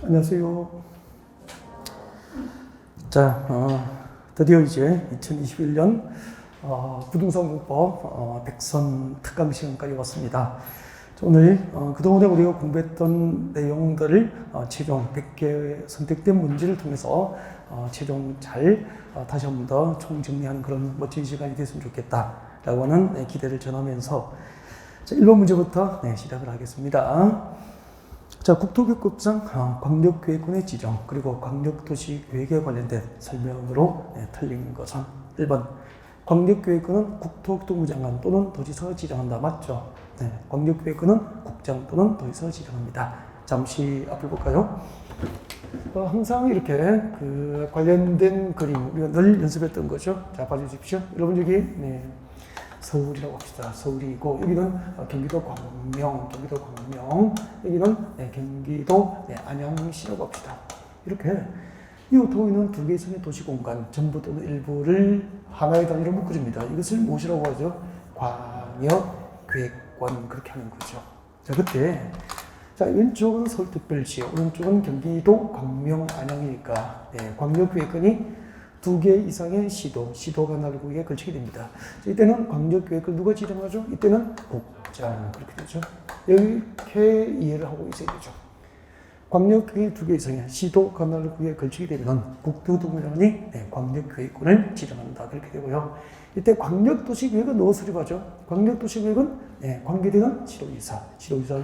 안녕하세요. 자, 드디어 이제 2021년 부동산 공법 백선 특강 시간까지 왔습니다. 오늘 그동안에 우리가 공부했던 내용들을 최종 100개 선택된 문제를 통해서 최종 잘 다시 한 번 더 총정리하는 그런 멋진 시간이 됐으면 좋겠다라고 하는 기대를 전하면서 자, 1번 문제부터 시작을 하겠습니다. 자, 국토교육법상 광역계획군의 지정 그리고 광역도시계획에 관련된 설명으로 틀린 것은 1번 광역계획군은 국토교통부 장관 또는 도지사가 지정한다. 맞죠? 네, 광역계획군은 국장 또는 도지사가 지정합니다. 잠시 앞을 볼까요? 항상 이렇게 그 관련된 그림 우리가 늘 연습했던 거죠. 자, 봐주십시오. 여러분 여기 서울이라고 합시다. 서울이고 여기는 경기도 광명, 여기는 경기도 안양시라고 합시다. 이렇게 이 도에는 두 개 이상의 도시공간 전부 또는 일부를 하나의 단위로 묶어줍니다. 이것을 무엇이라고 하죠? 광역계획권 그렇게 하는 거죠. 자, 그때 자, 왼쪽은 서울특별시, 오른쪽은 경기도 광명, 안양이니까 광역계획권이 두 개 이상의 시도가 나라국에 걸치게 됩니다. 이때는 광역계획을 누가 지정하죠? 이때는 국장 그렇게 되죠. 이렇게 이해를 하고 있어야 되죠. 광역계획 두 개 이상의 시도가 나라국에 걸치게 되면 국토교통부장관이 광역계획권을 지정한다 그렇게 되고요. 이때 광역도시계획은 누가 수립하죠? 광역도시계획은 관계되는 시도지사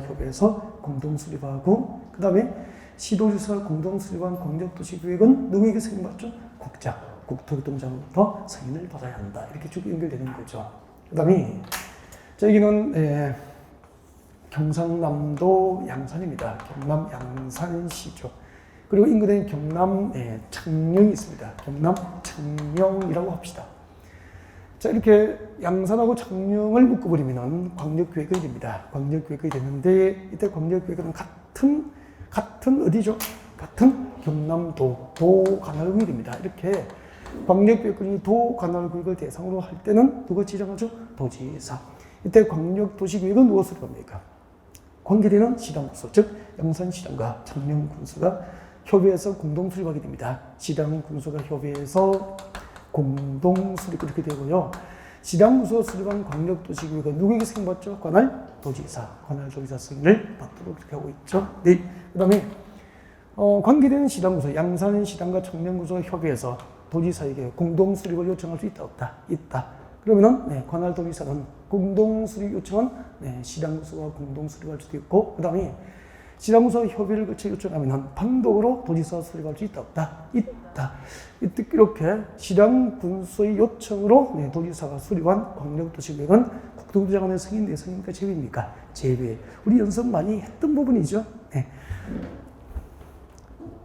협의해서 공동 수립하고 그 다음에 시도지사 공동 수립한 광역도시계획은 누구에게 승인받죠? 국장, 국토교통부장부터 승인을 받아야 한다. 이렇게 쭉 연결되는 거죠. 그 다음에 여기는 경상남도 양산입니다. 경남 양산시죠. 그리고 인근에 경남 창녕이 있습니다. 경남 창녕이라고 합시다. 자, 이렇게 양산하고 창녕을 묶어버리면 광역계획이 됩니다. 광역계획이 되는데 이때 광역계획은 같은 어디죠? 같은 경남도 도관할구역이 됩니다. 이렇게 광역계획권이 도관할구역을 대상으로 할 때는 누가 지정하죠? 도지사. 이때 광역도시계획은 누가 수립합니까? 관계되는 시당군수, 즉 양산시당과 창녕군수가 협의해서 공동 수립하게 됩니다. 시당군수가 협의해서 공동 수립 그렇게 되고요. 시당군수가 수립한 광역도시계획은 누구에게 승인받죠? 관할도지사 승인을 받도록 그렇게 하고 있죠. 네. 그 다음에 관계되는 시당군수, 양산시당과 청년군수가 협의해서 도지사에게 공동 수립을 요청할 수 있다, 없다? 있다. 그러면은 관할도지사는 공동 수립 요청은 시당군수가 공동 수립할 수도 있고, 그 다음에 시당군수와 협의를 거쳐 요청하면 단독으로 도지사가 수립할 수 있다, 없다? 있다. 이렇게 시당군수의 요청으로 도지사가 수립한 광역도시계획은 국토부 장관의 승인, 내 승인입니까? 제외입니까? 제외. 우리 연습 많이 했던 부분이죠.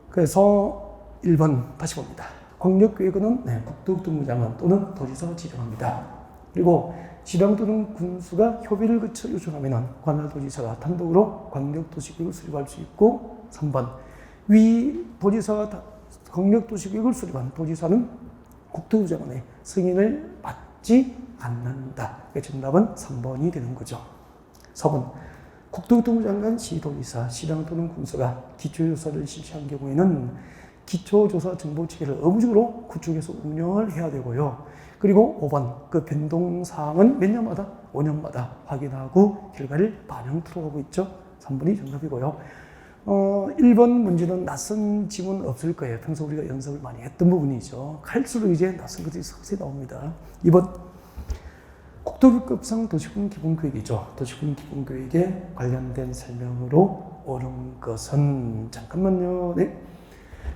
그래서 1번 다시 봅니다. 광역계획은 국토교통부 장관 또는 도지사가 지정합니다. 그리고 시당 또는 군수가 협의를 거쳐 요청하면 관할도지사가 단독으로 광역도시계획을 수립할 수 있고 3번 위 도지사가 광역도시계획을 수립한 도지사는 국토부 장관의 승인을 받지 않는다. 정답은 3번이 되는 거죠. 4번 국토교통부 장관, 시도지사, 시당 또는 군수가 기초조사를 실시한 경우에는 기초조사 정보체계를 의무적으로 구축해서 운영을 해야 되고요. 그리고 5번 그 변동사항은 몇 년마다? 5년마다 확인하고 결과를 반영토록 하고 있죠. 3번이 정답이고요. 1번 문제는 낯선 지문 없을 거예요. 평소 우리가 연습을 많이 했던 부분이죠. 갈수록 이제 낯선 것들이 서서히 나옵니다. 2번 국토교육법상 도시군 기본계획이죠. 도시군 기본계획에 관련된 설명으로 옳은 것은 잠깐만요. 네.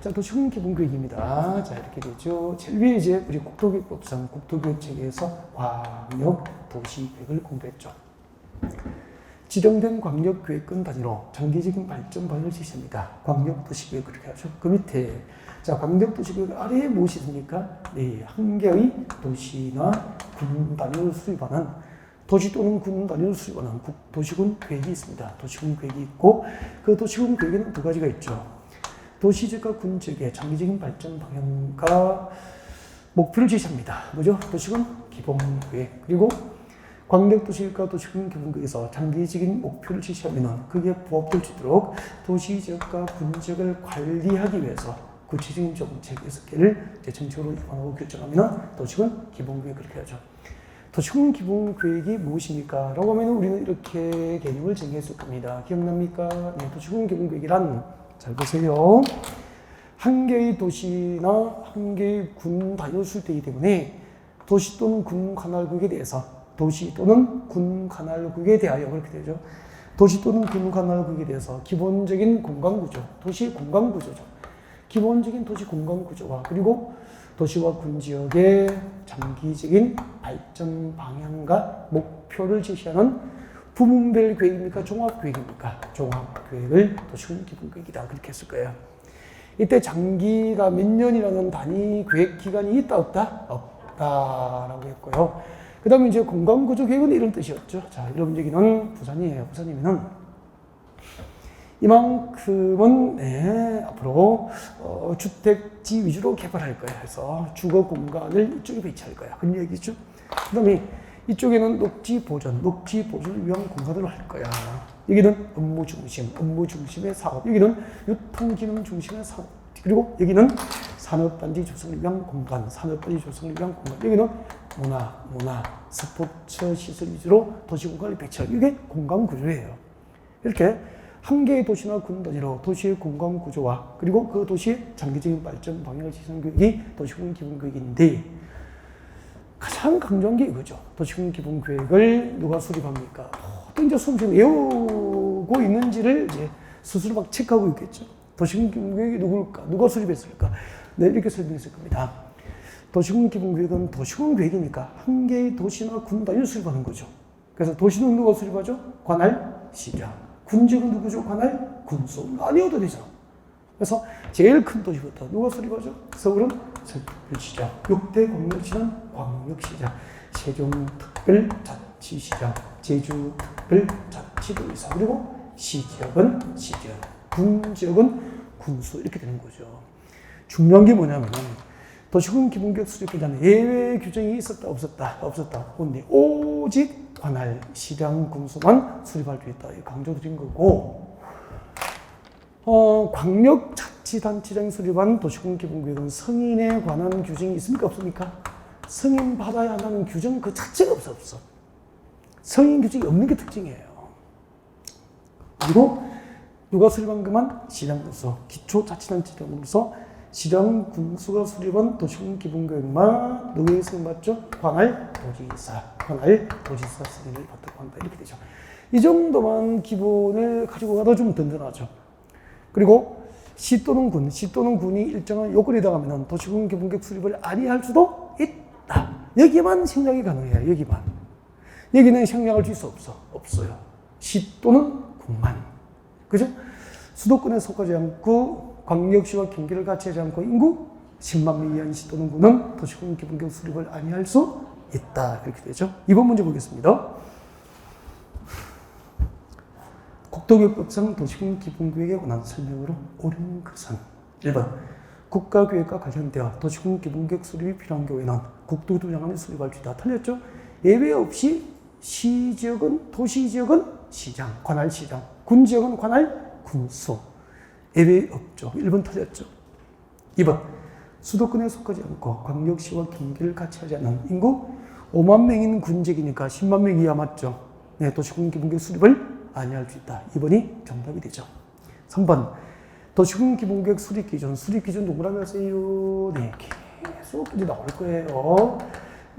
자, 도시군 기본계획입니다. 자, 이렇게 되죠. 제일 위에 이제 우리 국토교육법상 국토교육체계에서 광역도시계획을 공부했죠. 지정된 광역계획권 단위로 장기적인 발전 방향을 제시합니다. 광역도시계획 그렇게 하죠. 그 밑에 자, 광역도시계획 아래에 무엇이 있습니까? 한 개의 도시나 군 단위를 수립하는 도시 또는 군 단위를 수립하는 도시군 계획이 있습니다. 도시군 계획이 있고 그 도시군 계획에는 두 가지가 있죠. 도시적과 군적의 장기적인 발전 방향과 목표를 제시합니다. 뭐죠? 도시군 기본계획 그리고 광역도시계획과 도시군기본계획에서 장기적인 목표를 제시하면 그게 부합될 수 있도록 도시지역과 군지역을 관리하기 위해서 구체적인 정책 6개를 정책으로 입안하고 결정하면 도시군기본계획 그렇게 하죠. 도시군기본계획이 무엇입니까? 라고 하면 우리는 이렇게 개념을 정리했을 겁니다. 기억납니까? 네, 도시군기본계획이란 잘 보세요. 한 개의 도시나 한 개의 군 다연수되기 때문에 도시 또는 군 관할국에 대해서 도시 또는 군 관할국에 대하여 그렇게 되죠. 도시 또는 군 관할국에 대해서 기본적인 공간구조, 도시 공간구조죠. 기본적인 도시 공간구조와 그리고 도시와 군 지역의 장기적인 발전 방향과 목표를 제시하는 부문별 계획입니까? 종합계획입니까? 종합계획을 도시군 기본계획이다 그렇게 했을 거예요. 이때 장기가 몇 년이라는 단위 계획 기간이 있다 없다? 없다라고 했고요. 그 다음에 이제 공간구조 계획은 이런 뜻이었죠. 자, 여러분 여기는 부산이에요. 부산이면은 이만큼은 네, 앞으로 주택지 위주로 개발할 거야. 그래서 주거 공간을 이쪽에 배치할 거야. 그런 얘기죠. 그 다음에 이쪽에는 녹지 보존을 위한 공간으로 할 거야. 여기는 업무 중심의 사업. 여기는 유통 기능 중심의 사업. 그리고 여기는 산업단지 조성을 위한 공간, 여기는 문화, 스포츠 시설 위주로 도시 공간을 배치할. 이게 공간 구조예요. 이렇게 한 개의 도시나 군 단위로 도시의 공간 구조와 그리고 그 도시의 장기적인 발전 방향을 지시하는 교육이 도시군 기본계획인데 가장 강조한 게 이거죠. 도시군 기본계획을 누가 수립합니까? 또 이제 수업 중에 외우고 있는지를 이제 스스로 막 체크하고 있겠죠. 도시군 기본계획이 누굴까? 누가 수립했을까? 네, 이렇게 설명했을 겁니다. 도시군 기본계획은 도시군 계획이니까 한 개의 도시나 군 단위를 수립하는 거죠. 그래서 도시는 누가 수립하죠? 관할, 시장. 군지역은 누구죠? 관할, 군수. 아니어도 되죠. 그래서 제일 큰 도시부터 누가 수립하죠? 서울은 서울시장, 6대 광역시는 광역시장, 세종특별자치시장, 제주특별자치도의사, 그리고 시지역은 시지역, 군지역은 군수 이렇게 되는 거죠. 중요한 게 뭐냐면 도시군 기본계획 수립에 대한 예외 규정이 있었다 없었다. 근데 오직 관할, 시장, 군수만 수립할 수 있다. 강조드린 거고 광역자치단체장이 수립한 도시군 기본계획은 승인에 관한 규정이 있습니까? 없습니까? 승인 받아야 한다는 규정 그 자체가 없어. 승인 규정이 없는 게 특징이에요. 그리고 누가 수립한 것만 시장, 군수, 기초자치단체장으로서 시장, 군수가 수립한 도시군 기본계획만 누구의 승인받죠? 관할 도지사 승인을 받도록 한다. 이렇게 되죠. 이 정도만 기본을 가지고 가도 좀 든든하죠. 그리고 시 또는 군이 일정한 요건에 해당하면 도시군 기본계획 수립을 아니할 수도 있다. 여기만 생략이 가능해요. 여기는 생략을 줄 수 없어요. 시 또는 군만. 그죠? 수도권에 속하지 않고 광역시와 경기를 같이 하지 않고 인구 10만 명 이하인 시 또는 군은 도시군 기본계획 수립을 아니할 수 있다. 그렇게 되죠. 이번 문제 보겠습니다. 국토교육법상 도시군 기본계획에 관한 설명으로 옳은 것은 1번 국가계획과 관련되어 도시군 기본계획 수립이 필요한 경우에는 국토교통 장관이 수립할 수 있다. 틀렸죠? 예외 없이 시지역은 도시지역은 시장, 관할시장, 군지역은 관할, 군수. 예외 없죠. 1번 틀렸죠. 2번 수도권에 속하지 않고 광역시와 경기를 같이 하지 않는 인구 5만 명인 군지역이니까 10만 명 이하 맞죠. 네, 도시군 기본계획 수립을 아니할 수 있다. 2번이 정답이 되죠. 3번 도시군 기본계획 수립 기준 동그라미 하세요. 네, 계속 이제 나올 거예요.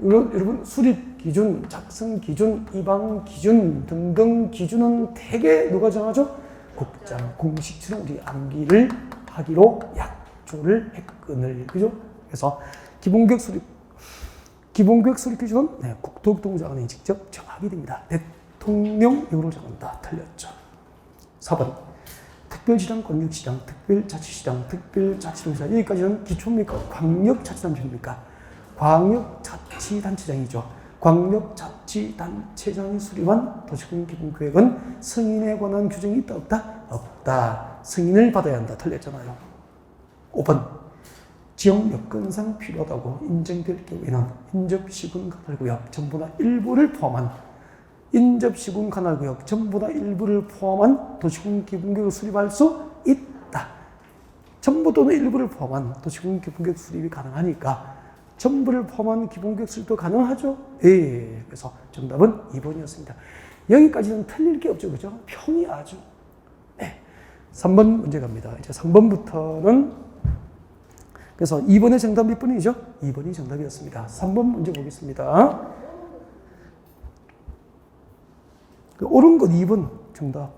여러분 수립 기준, 작성 기준, 입항 기준 등등 기준은 대개 누가 정하죠? 국장, 공식처럼 우리 암기를 하기로 약조를 했거늘. 그죠? 그래서 기본계획 수립 기준은 네, 국토교통장관이 직접 정하게 됩니다. 대통령령으로 정한다. 틀렸죠. 4번 특별시장, 광역시장, 특별자치시장, 특별자치도지사. 여기까지는 기초입니까? 광역자치단체입니까? 광역자치단체장이죠. 광역자치단체장이 수립한 도시군 기본계획은 승인에 관한 규정이 있다 없다? 없다. 승인을 받아야 한다. 틀렸잖아요. 5번 지역 여건상 필요하다고 인정될 경우에는 인접시군 관할구역 전부나 일부를 포함한 인접 시군 관할구역 전부나 일부를 포함한 도시군 기본구역을 수립할 수 있다. 전부 또는 일부를 포함한 도시군 기본구역 수립이 가능하니까 전부를 포함한 기본구역 수립도 가능하죠? 예. 그래서 정답은 2번이었습니다. 여기까지는 틀릴 게 없죠. 그죠? 평이 아주. 네. 3번 문제 갑니다. 이제 3번부터는 그래서 2번의 정답 몇 번이죠? 2번이 정답이었습니다. 3번 문제 보겠습니다. 옳은 것 2번 정답.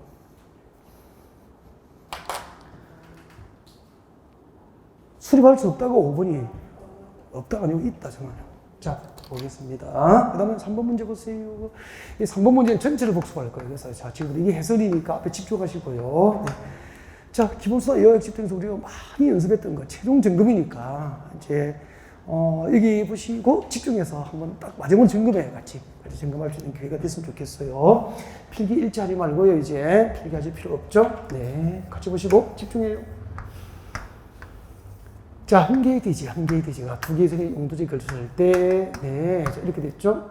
수립할 수 없다고 5번이 없다가 아니고 있다 정말요. 자 보겠습니다. 그 다음에 3번 문제 보세요. 이 3번 문제는 전체를 복습할 거예요. 그래서 자 지금 이게 해설이니까 앞에 집중하시고요. 네. 자 기본수나 여학집 등에서 우리가 많이 연습했던 거 최종 점검이니까 이제 여기 보시고 집중해서 한번 딱 마지막 점검에 같이 점검할 수 있는 기회가 됐으면 좋겠어요. 필기 일치하지 말고요. 이제 필기하실 필요 없죠. 네, 같이 보시고 집중해요. 자, 한 개의 대지가 두 개의 용도지에 걸쳤을 때, 네, 자, 이렇게 됐죠.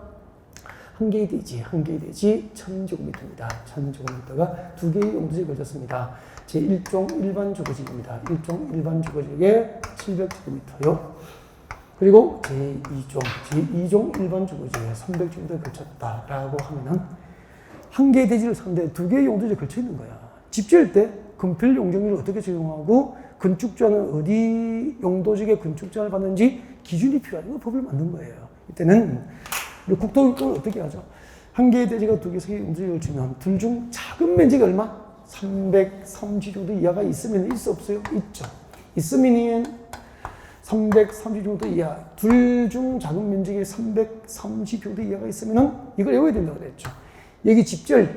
한 개의 대지 1000제곱미터입니다. 1000제곱미터가 두 개의 용도지에 걸쳤습니다. 제1종 일반 주거지입니다. 1종 일반 주거지에 700제곱미터요. 그리고 제2종 일반 주거지에 300제곱미터에 걸쳤다라고 하면은 한 개의 대지를 사는데 두 개의 용도지에 걸쳐 있는 거야. 집 지을 때 건폐율 용적률을 어떻게 적용하고 건축자는 어디 용도지에 건축자를 받는지 기준이 필요하니까 법을 만든 거예요. 이때는 우리 국토교육을 어떻게 하죠? 한 개의 대지가 두 개의 용도지에 걸치면 둘 중 작은 면적이 얼마? 330 정도 이하가 있으면 있어 없어요? 있죠. 있으면 330 정도 이하, 둘 중 작은 면적이 330 정도 이하가 있으면은 이걸 외워야 된다고 그랬죠. 여기 집 지을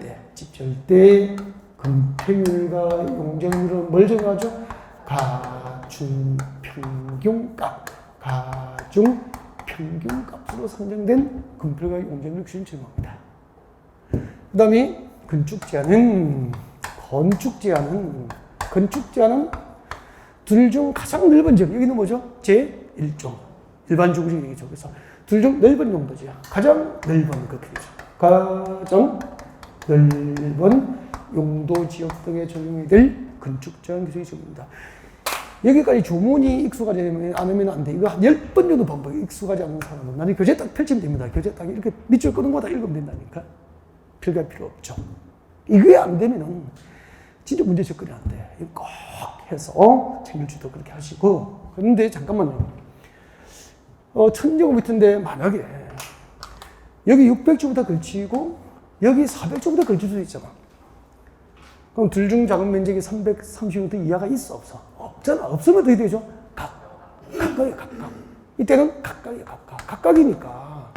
때 건폐율과 용적률을 뭘 정하죠? 가중평균값으로 상정된 건폐율과 용적률 기준을 정합니다. 그 다음에 건축제한은 둘 중 가장 넓은 지역, 여기는 뭐죠? 제1종 일반 주거지 얘기죠. 그래서 둘 중 넓은 용도지야. 가장 넓은 그렇게 되죠. 가장 넓은 용도 지역 등에 적용이 될 건축제한 규정이 적용됩니다. 여기까지 조문이 익숙하지 않으면 안 돼. 이거 한 10번 정도 반복해. 익숙하지 않은 사람은 나는 교재 딱 펼치면 됩니다. 교재 딱 이렇게 밑줄 끄는 거다 읽으면 된다니까. 필기할 필요 없죠. 이게 안 되면은 진짜 문제 접근이 안 돼. 이거 꼭 해서 챙길지도 그렇게 하시고. 그런데 잠깐만요. 1000제곱미터인데 만약에 여기 600제곱미터 걸치고 여기 400제곱미터 걸칠 수도 있잖아. 그럼 둘 중 작은 면적이 330m 이하가 있어 없어? 없잖아. 없으면 어떻게 되죠? 각각. 이때는 각각이니까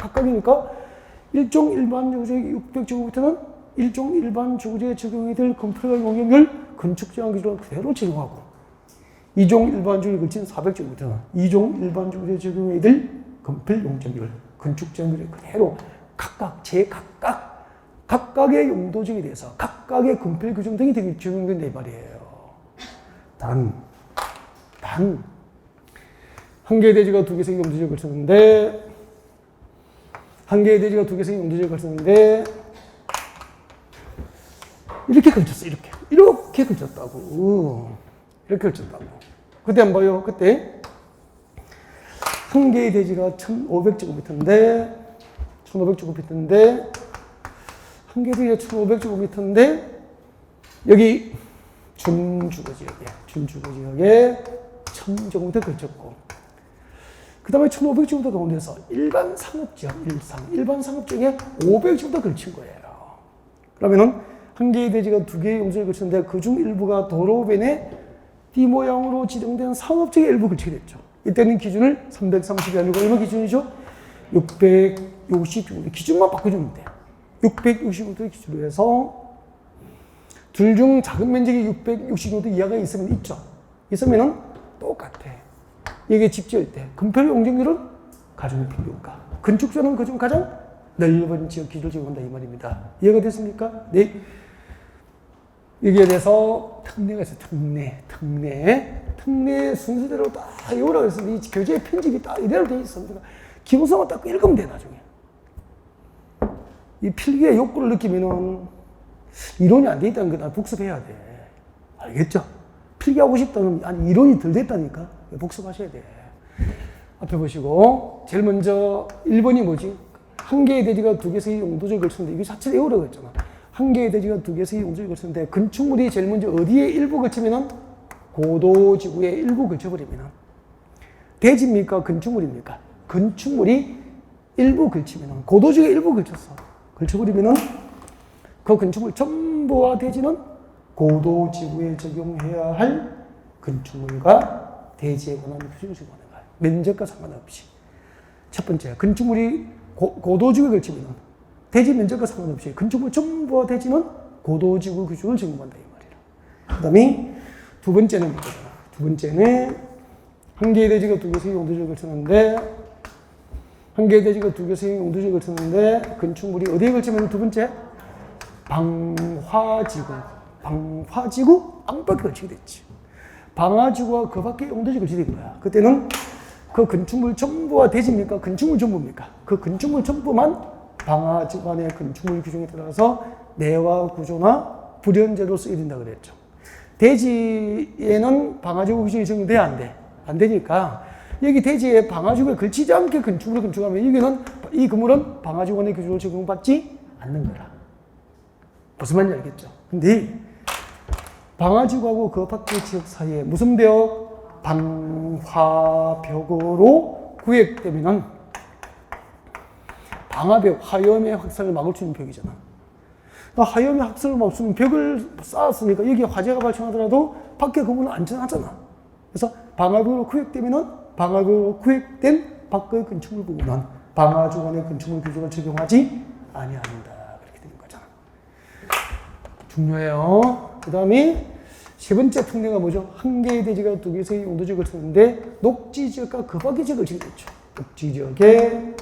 일종 일반 주거지에 600제곱미터는 일종 일반 주거지에 적용이 될 건폐율 용적률 건축제한 기준을 그대로 적용하고 2종 일반 주거지에 걸친 400제곱미터는 2종 일반 주거지에 적용이 될 건폐율 용적률 건축제한 기준을 그대로 각각의 용도지에 대해서 각각의 건폐율 규정 등이 적용된다 이 말이에요. 단 한 개의 대지가 두 개의 용도지에 걸쳤는데 이렇게 걸쳤어. 이렇게 걸쳤다고. 그때 한번 봐요. 그때 한 개의 대지가 1500제곱미터인데 한 개의 대지가 1500제곱미터인데 여기 준주거지역에 1000제곱미터 걸쳤고 그 다음에 1500제곱미터 가운데서 일반 상업지역 일반 상업지역에 500제곱미터 걸친 거예요. 그러면은 한 개의 대지가 두 개의 용도지에 걸쳤는데 그중 일부가 도로변에 D 모양으로 지정된 상업지역에 일부 걸치게 됐죠. 이때는 기준을 330이 아니고 얼마 기준이죠? 660 기준만 바꿔주면 돼요. 660정도 기준으로 해서 둘 중 작은 면적이 660정도 이하가 있으면은 똑같아. 이게 집 지을 때 건폐율 용적률은 가중평균가, 건축자는 그중 가장 넓은 지역 기준을 적용한다 이 말입니다. 이해가 됐습니까? 네. 여기에 대해서 특례가 있어요. 특례 순서대로 딱 외우라고 했습니다. 이 교재의 편집이 딱 이대로 돼 있습니다. 기본서만 딱 읽으면 돼 나중에. 이 필기의 욕구를 느끼면은 이론이 안 돼 있다는 건 복습해야 돼. 알겠죠? 필기하고 싶다는, 아니, 이론이 덜 됐다니까. 복습하셔야 돼. 앞에 보시고, 제일 먼저 1번이 뭐지? 한 개의 대지가 두 개의 용도적을 걸쳤는데, 이게 자체로 외우라고 했잖아. 한 개의 대지가 두 개의 용도적을 걸쳤는데, 건축물이 제일 먼저 어디에 일부 걸치면은 고도지구에 일부 걸쳐버리면은, 대지입니까? 건축물입니까? 건축물이 일부 걸치면은, 고도지구에 일부 걸쳤어. 걸쳐버리면은, 그 건축물 전부와 대지는 고도지구에 적용해야 할 건축물과 대지에 관한 규정을 적용하는 거야. 면적과 상관없이. 첫 번째, 건축물이 고도지구에 걸치면 대지 면적과 상관없이 건축물 전부와 대지는 고도지구 규정을 적용한다 이 말이야. 그 다음에 두 번째는 이거잖아. 두 번째는 한 개의 대지가 두 개의 용도지구에 걸쳤는데 한 개의 대지가 두 개의 용도지구에 걸쳤는데 건축물이 어디에 걸치면 두 번째? 방화지구. 방화지구 안팎에 걸치게 됐지. 방화지구와 그 밖에 용도지구에 걸치게 된 거야. 그때는 그 건축물 전부와 대지입니까? 건축물 전부입니까? 그 건축물 전부만 방화지구 안의 건축물 규정에 따라서 내화 구조나 불연제로 쓰게 된다 그랬죠. 대지에는 방화지구 규정이 적용돼야 안 돼. 안 되니까 여기 대지에 방화지구에 걸치지 않게 건축물을 건축하면 여기는 이 건물은 방화지구 안의 규정을 적용받지 않는 거라. 무슨 말인지 알겠죠? 근데 방화지구하고 그 밖의 지역 사이에 무슨 벽? 방화벽으로 구획되면은 방화벽, 하염의 확산을 막을 수 있는 벽이잖아. 그러니까 하염의 확산을 막을 수 있는 벽을 쌓았으니까 여기에 화재가 발생하더라도 밖의 건물은 안전하잖아. 그래서 방화벽으로 구획되면은 방화벽으로 구획된 밖의 건축물 부분은 방화지구 안의 건축물 규정을 적용하지 아니한다. 중요해요. 그 다음에 세 번째 특례가 뭐죠? 한 개의 대지가 두 개의 용도지역을 쓰는데 녹지지역과 그 밖의 지역을 지게 됐죠. 녹지지역에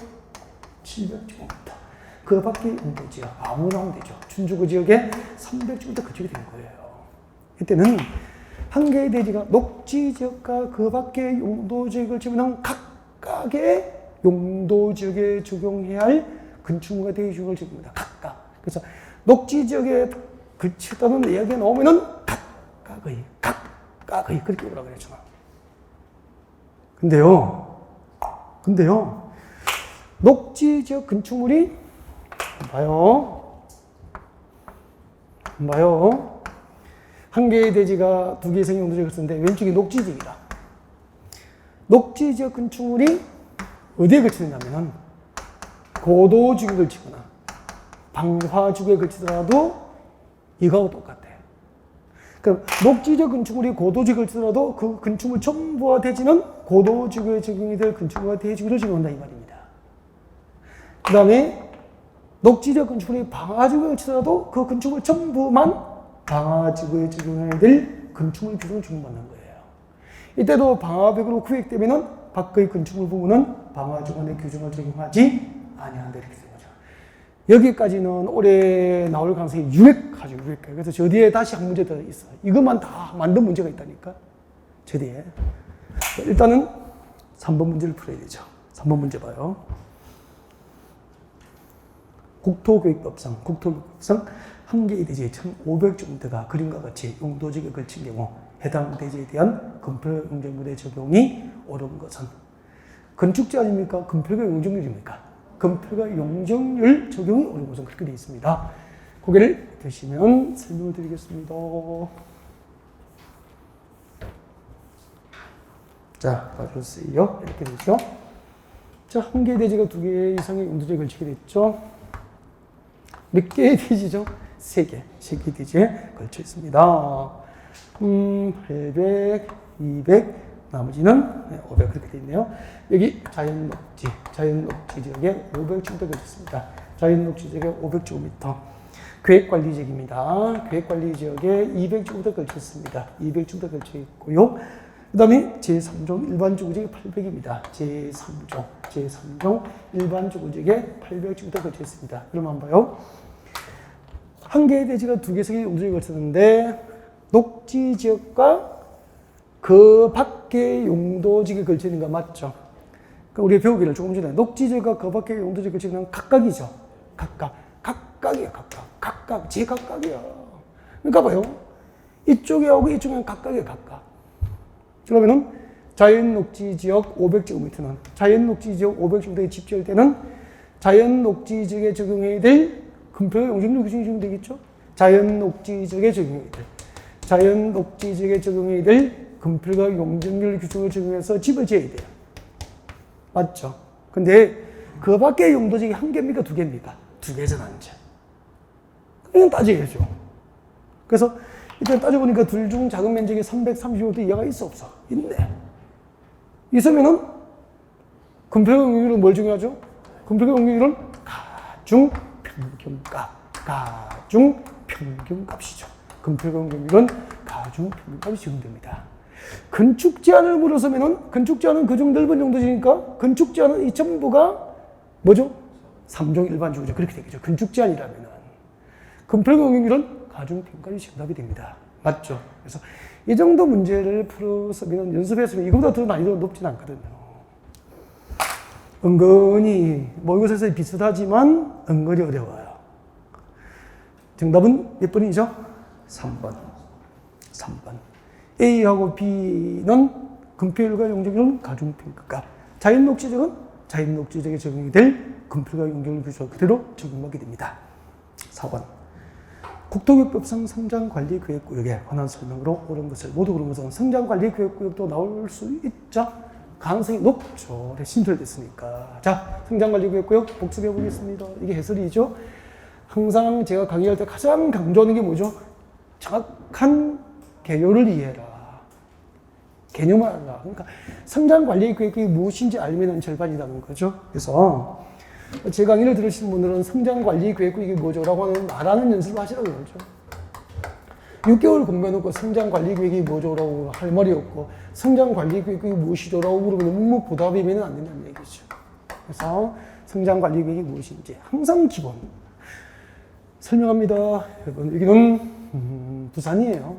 700제곱미터, 그 밖의 용도지역 아무나 하면 되죠. 춘주구 지역에 300제곱미터 거치게 된 거예요. 이때는 한 개의 대지가 녹지지역과 그 밖의 용도지역을 지면 각각의 용도지역에 적용해야 할 건축물과 대지역을 적용합니다. 각각. 그래서 녹지지역에 걸치다는 이야기가 나오면은 각각의 그렇게 오라고 그랬잖아. 근데요 녹지지역 건축물이 봐요 한 개의 대지가 두 개의 용도지역을 쓰는데 왼쪽이 녹지지역이다. 녹지지역 건축물이 어디에 걸치느냐면은 고도지구에 걸치거나 방화지구에 걸치더라도 이거하고 똑같아. 그럼 녹지지역 건축물이 고도지구에 걸치더라도 그 건축물 전부와 대지는 고도지구에 적용이 될 건축물과 대지구를 적용한다 이 말입니다. 그 다음에 녹지지역 건축물이 방화지구에 걸치더라도 그 건축물 전부만 방화지구에 적용해야 될 건축물 규정을 적용받는 거예요. 이때도 방화벽으로 구획되면은 밖의 건축물 부분은 방화지구 안의 규정을 적용하지 아니한다 이렇게 됩니다. 여기까지는 올해 나올 가능성이 유력하죠, 유력해. 그래서 저 뒤에 다시 한 문제 더 있어. 이것만 다 만든 문제가 있다니까. 저 뒤에. 일단은 3번 문제를 풀어야 되죠. 3번 문제 봐요. 국토교육법상 한 개의 대지에 1,500제곱미터가 그림과 같이 용도지역에 걸친 경우 해당 대지에 대한 건폐 용적률의 적용이 옳은 것은 건축지 아닙니까? 건폐가 용적률입니까? 건폐가 용적률 적용이 옳은 것은 그렇게 되어 있습니다. 고개를 드시면 설명을 드리겠습니다. 자, 봐주세요. 이렇게 되죠. 자, 한 개의 대지가 두 개 이상의 용도지역에 걸치게 됐죠. 몇 개의 대지죠? 3개. 3개의 대지에 걸쳐 있습니다. 800, 200, 나머지는 500 그렇게 되어 있네요. 여기 자연녹지 지역에 500제곱미터 걸쳐 있습니다. 자연녹지 지역에 500제곱미터. 계획관리지역입니다. 계획관리지역에 200제곱미터 걸쳐 있습니다. 200제곱미터 걸쳐 있고요. 그 다음에 제3종 일반주거지역에 800입니다. 제3종 일반주거지역에 800제곱미터 걸쳐 있습니다. 그럼 한번 봐요. 한 개의 대지가 두 개의 용도지역에 걸쳤는데 녹지지역과 그 밖의 용도지역에 걸쳐 있는 거 맞죠? 그러니까 우리가 배우기를 조금 전에 녹지지역과 그 밖의 용도지역에 걸쳐 있는 건 각각이죠. 각각 각각이야, 각각. 제각각이야. 그러니까 봐요. 이쪽에 하고 이쪽에는 각각이야, 각각. 그러면은 자연 녹지 지역 500제곱미터는 자연 녹지 지역 500제곱미터에 집지할 때는 자연 녹지 지역에 적용해야 될 금표의 용적률 규정이 적용되겠죠? 자연 녹지 지역에 적용해야 될 자연 녹지 지역에 적용해야 될 금표가 용적률 규정을 적용해서 집을 지어야 돼요. 맞죠? 근데 그 밖에 용도지역이 한 개입니까? 두 개입니까? 두 개잖아, 이제. 그냥 따져야죠. 그래서 일단 따져보니까 둘 중 작은 면적이 335도 이하가 있어, 없어? 있네. 있으면은 금표의 용적률은 뭘 적용하죠? 금표의 용적률은 가중평균값이죠. 금표의 용적률은 가중평균값이 적용됩니다. 건축 제한을 물어서면은 건축 제한은 그중 넓은 용도지니까 건축 제한은 이 전부가 뭐죠? 3종 일반주거죠. 그렇게 되겠죠. 건축 제한이라면은 금표의 용적률은 가중평균값이 정답이 됩니다. 맞죠? 그래서 이 정도 문제를 풀었으면 연습했으면 이거보다 더 난이도가 높진 않거든요. 은근히 모의고사에서 비슷하지만 은근히 어려워요. 정답은 몇 번이죠? 3번. A하고 B는 금표율과 용적률은 가중평가값. 자연녹지적은 자연녹지적에 적용이 될 금표율과 용적률 규칙 그대로 적용하게 됩니다. 4번. 국토교육법상 성장관리계획구역에 관한 설명으로 옳은 것을 모두 고른 것은 성장관리계획구역도 나올 수 있죠? 가능성이 높죠. 신설됐으니까. 자, 성장관리계획구역 복습해 보겠습니다. 이게 해설이죠. 항상 제가 강의할 때 가장 강조하는 게 뭐죠? 정확한 개요를 이해해라. 개념을 알아라. 그러니까 성장관리계획이 무엇인지 알면 절반이라는 거죠. 그래서 제 강의를 들으신 분들은 성장관리계획이 이게 뭐죠? 라고 하는 말하는 연습을 하시라고 그러죠. 6개월 공부해놓고 성장관리계획이 뭐죠? 라고 할 말이 없고 성장관리계획이 무엇이죠? 라고 물으면 묵묵부답이면 안 된다는 얘기죠. 그래서 성장관리계획이 무엇인지 항상 기본 설명합니다. 여러분 여기는 부산이에요.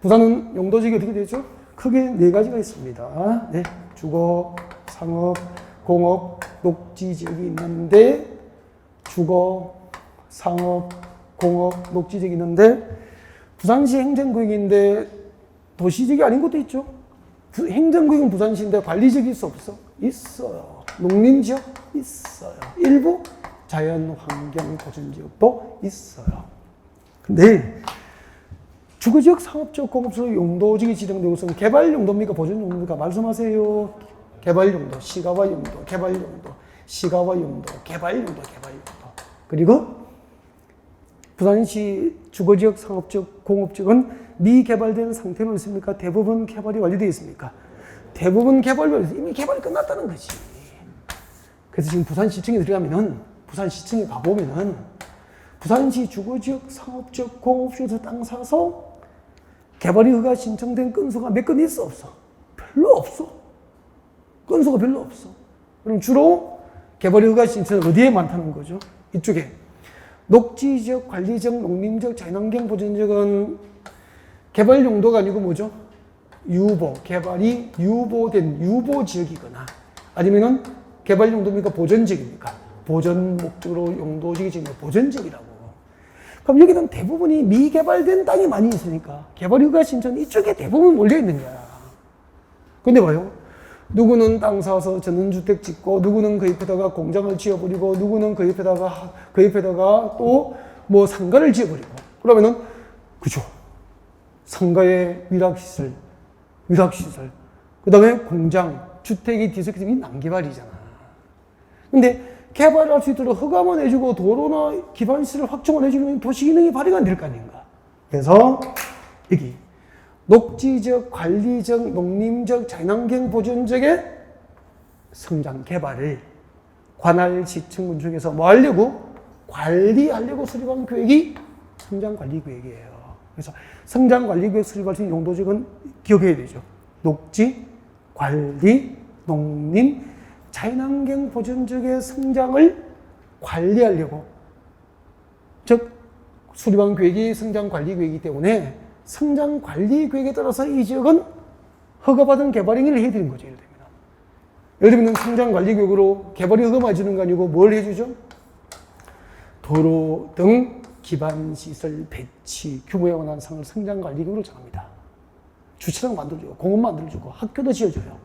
부산은 용도지역이 어떻게 되죠? 크게 4가지가 있습니다. 네, 주거, 상업, 공업, 녹지지역이 있는데 주거, 상업, 공업, 녹지지역이 있는데 부산시 행정구역인데 도시지역이 아닌 것도 있죠. 행정구역은 부산시인데 관리지역이 있어 없어? 있어요. 농림지역? 있어요. 일부 자연환경보전지역도 있어요. 근데 주거지역, 상업지역, 공업지역 용도지역이 지정되고 있으면 개발용도입니까? 보전용도입니까? 말씀하세요. 개발용도, 시가화용도, 개발용도, 시가화용도, 개발용도. 그리고 부산시 주거지역, 상업지역, 공업지역은 미개발된 상태로 있습니까? 대부분 개발이 완료되어 있습니까? 대부분 개발이 이미 개발이 끝났다는 거지. 그래서 지금 부산시청에 들어가면은 부산시청에 가보면은 부산시 주거지역, 상업지역, 공업지역에서 땅 사서 개발이 허가 신청된 건수가 몇 건 있어 없어? 별로 없어. 건수가 별로 없어. 그럼 주로 개발 허가 신청은 어디에 많다는 거죠? 이쪽에. 녹지지역, 관리지역, 농림지역, 자연환경 보전지역은 개발 용도가 아니고 뭐죠? 유보, 개발이 유보된 유보지역이거나 아니면은 개발 용도입니까? 보전지역입니까? 보전 목적으로 용도지역이 지금 보전지역이라고. 그럼 여기는 대부분이 미개발된 땅이 많이 있으니까 개발 허가 신청 이쪽에 대부분 몰려 있는 거야. 근데 봐요. 누구는 땅 사서 전원주택 짓고, 누구는 그 옆에다가 공장을 지어버리고, 누구는 그 옆에다가 또 뭐 상가를 지어버리고. 그러면은, 그죠. 상가에 위락시설. 그 다음에 공장, 주택이 뒤섞이면 난개발이잖아. 근데 개발할 수 있도록 허가만 해주고 도로나 기반시설 확충을 해주면 도시기능이 발휘가 안 될 거 아닌가. 그래서 여기. 녹지적, 관리적, 농림적, 자연환경 보존적의 성장 개발을 관할 시청 군청에서 뭐 하려고? 관리하려고 수립한 계획이 성장관리계획이에요. 그래서 성장관리계획 수립할 수 있는 용도적은 기억해야 되죠. 녹지, 관리, 농림, 자연환경 보존적의 성장을 관리하려고 즉 수립한 계획이 성장관리계획이기 때문에 성장관리계획에 따라서 이 지역은 허가받은 개발 행위를 해드린 거죠. 예를 들면 성장관리계획으로 개발이 허가만 해주는 거 아니고 뭘 해주죠? 도로 등 기반시설 배치 규모에 관한 상을 성장관리계획으로 정합니다. 주차장 만들어주고 공원 만들어주고 학교도 지어줘요.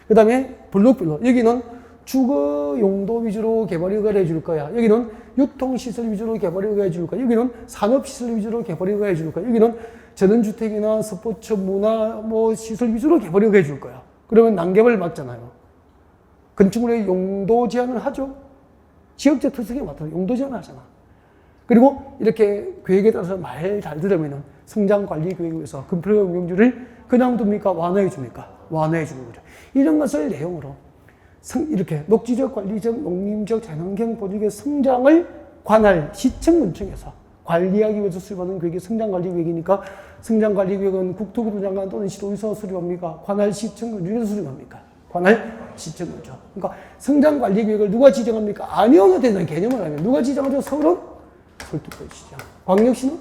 그 다음에 블록별로 여기는 주거 용도 위주로 개발허가를 해줄 거야. 여기는 유통시설 위주로 개발허가 해줄 거야. 여기는 산업시설 위주로 개발허가 해줄 거야. 여기는 전원주택이나 스포츠 문화 시설 위주로 개발허가 해줄 거야. 그러면 난개발 맞잖아요. 건축물의 용도 제한을 하죠. 지역적 특성에 맞춰서 용도 제한을 하잖아. 그리고 이렇게 계획에 따라서 말 잘 들으면 성장관리계획에서 건폐허가 운영주를 그냥 둡니까? 완화해 줍니까? 완화해 주는 거죠. 이런 것을 내용으로 이렇게 녹지적, 관리적, 농림적, 자연환경 보존의 성장을 관할 시청군청에서 관리하기 위해서 수립하는 계획이 성장관리계획이니까 성장관리계획은 국토교통부 장관 또는 시도에서 수립합니까? 관할 시청군청에서 수립합니까? 관할 시청군청. 그러니까 성장관리계획을 누가 지정합니까? 아니어도 되는 개념을 하면 누가 지정하죠? 서울은 서울특별시장, 광역시는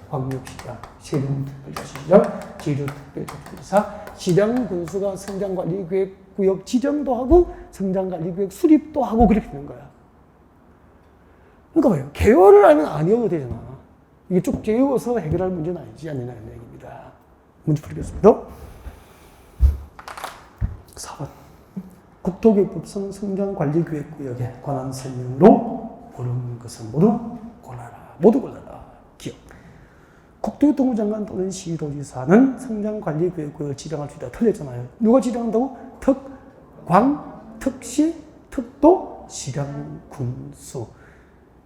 광역시장, 시는 특별시장, 제주특별시장, 시장 군수가 성장관리계획 구역 지정도 하고 성장관리계획 수립도 하고 그렇게 되는 거야. 그러니까 뭐예요? 개요를 알면 아니어도 되잖아. 이게 쭉 재워서 해결할 문제는 아니지 않느냐는 얘기입니다. 문제 풀겠습니다. 4번. 국토교육법상 성장관리계획구역에 관한 설명으로 옳은 것은 모두 골라라. 모두 골라라. 기억. 국토교통부 장관 또는 시도지사는 성장관리계획구역을 지정할 수 있다. 틀렸잖아요. 누가 지정한다고? 특, 광, 특시, 특도, 시장, 군수.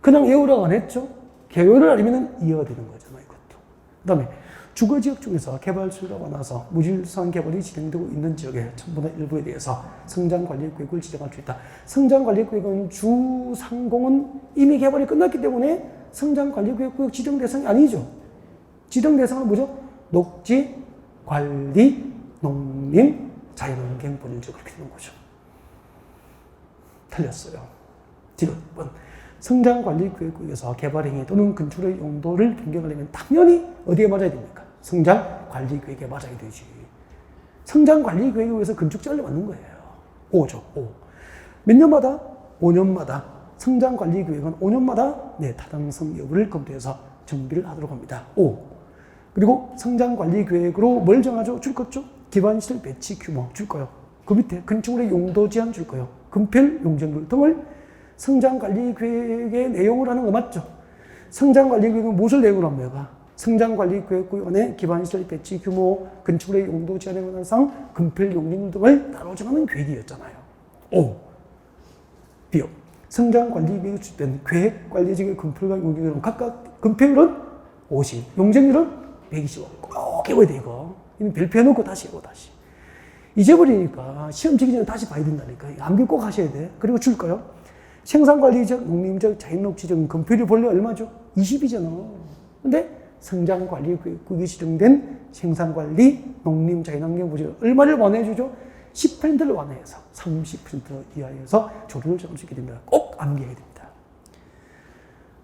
그냥 외우라고 안 했죠? 개요를 알면 이해가 되는 거잖아요. 이것도. 그 다음에 주거지역 중에서 개발 수요가 많아서 무질서한 개발이 진행되고 있는 지역의 전부나 일부에 대해서 성장관리계획을 지정할 수 있다. 성장관리계획은 주상공은 이미 개발이 끝났기 때문에 성장관리계획구역 지정 대상이 아니죠. 지정 대상은 뭐죠? 녹지, 관리, 농림, 자연환경 보존지 그렇게 되는 거죠. 틀렸어요. 지금 성장관리계획구역에서 개발행위 또는 건축의 용도를 변경하려면 당연히 어디에 맞아야 됩니까? 성장관리계획에 맞아야 되지. 성장관리계획에 의해서 건축자를 맞는 거예요. 5죠. 5. 몇 년마다? 5년마다. 성장관리계획은 5년마다 타당성 여부를 검토해서 정비를 하도록 합니다. 5. 그리고 성장관리계획으로 뭘 정하죠? 줄 거죠? 기반시설 배치 규모 줄 거요. 그 밑에 건축물의 용도 제한 줄 거요. 건폐율, 용적률 등을 성장관리계획의 내용을 하는 거 맞죠? 성장관리계획은 무엇을 내용으로 합니까? 성장관리계획구역의 기반시설 배치 규모, 건축물의 용도 제한에 관한 사항, 건폐율, 용적률 등을 따로 정하는 계획이었잖아요. 5. 비용. 성장관리계획이 수립된 계획관리지역의 건폐율과 용적률은 각각 건폐율은 50, 용적률은 125. 꼭 외워야 돼, 이거. 이미 별표해놓고 다시 외워, 다시. 잊어버리니까 시험 치기 전에 다시 봐야 된다니까. 암기 꼭 하셔야 돼. 그리고 줄까요? 생산관리적, 농림적, 자연녹지적 건폐율이 본래 얼마죠? 20이잖아. 근데 성장관리구역이 지정된 생산관리, 농림, 자연환경 부지를 얼마를 완화해주죠? 10%를 완화해서 30% 이하에서 조류를 정할 수 있게 됩니다. 꼭 암기해야 됩니다.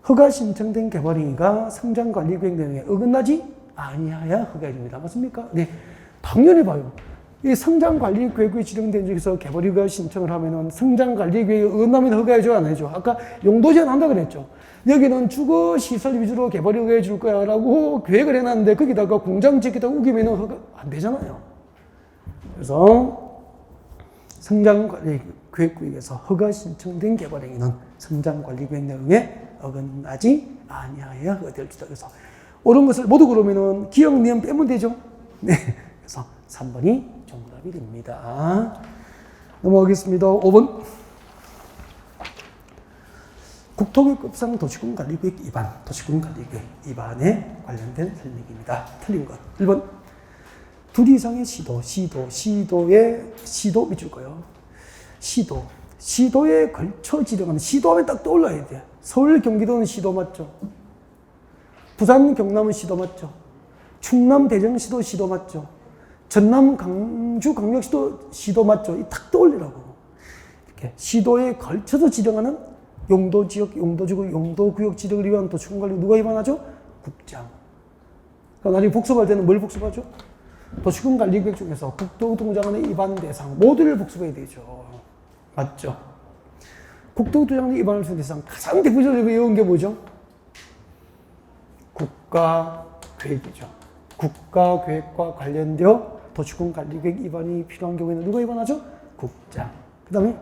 허가 신청된 개발행위가 성장관리구역 내용에 어긋나지 아니하야 허가해줍니다. 맞습니까? 네, 당연히 봐요. 이 성장관리계획이 지정된 지역에서 개발허가 신청을 하면은 성장관리계획이 어긋나면 허가해줘, 안 해줘? 아까 용도 제한 한다 그랬죠? 여기는 주거시설 위주로 개발허가 해줄 거야 라고 계획을 해놨는데 거기다가 공장 짓기다 우기면은 허가 안 되잖아요. 그래서 성장관리계획구역에서 허가 신청된 개발행위는 성장관리계획 내용에 어긋나지 아니하여 허가될 수 있다. 그래서 옳은 것을 모두 그러면은 기억 내용 빼면 되죠? 네. 그래서 3번이 정답이 됩니다. 넘어가겠습니다. 5번. 국토교육법상 도시군관리구역 위반, 도시군관리구역 위반에 관련된 설명입니다. 틀린 것. 1번. 둘 이상의 시도의 시도 밑줄 거요. 시도에 걸쳐 지정하는, 시도하면 딱 떠올라야 돼. 서울, 경기도는 시도 맞죠? 부산, 경남은 시도 맞죠? 충남, 대전시도 시도 맞죠? 전남, 강주, 강력시도 시도 맞죠? 이 탁 떠올리라고. 이렇게 시도에 걸쳐서 지정하는 용도지역, 용도지구, 용도구역 지정을 위한 도시군관리 누가 위반하죠? 국장. 그러니까 나중에 복습할 때는 뭘 복습하죠? 도시군관리구역 중에서 국토교통부 장관의 위반 대상 모두를 복습해야 되죠. 맞죠? 국토교통부장이 위반할 수 있는 대상 가장 대표적으로 외운 게 뭐죠? 국가계획이죠. 국가계획과 관련되어 도시군 관리계획 위반이 필요한 경우에는 누가 위반하죠? 국장. 그 다음에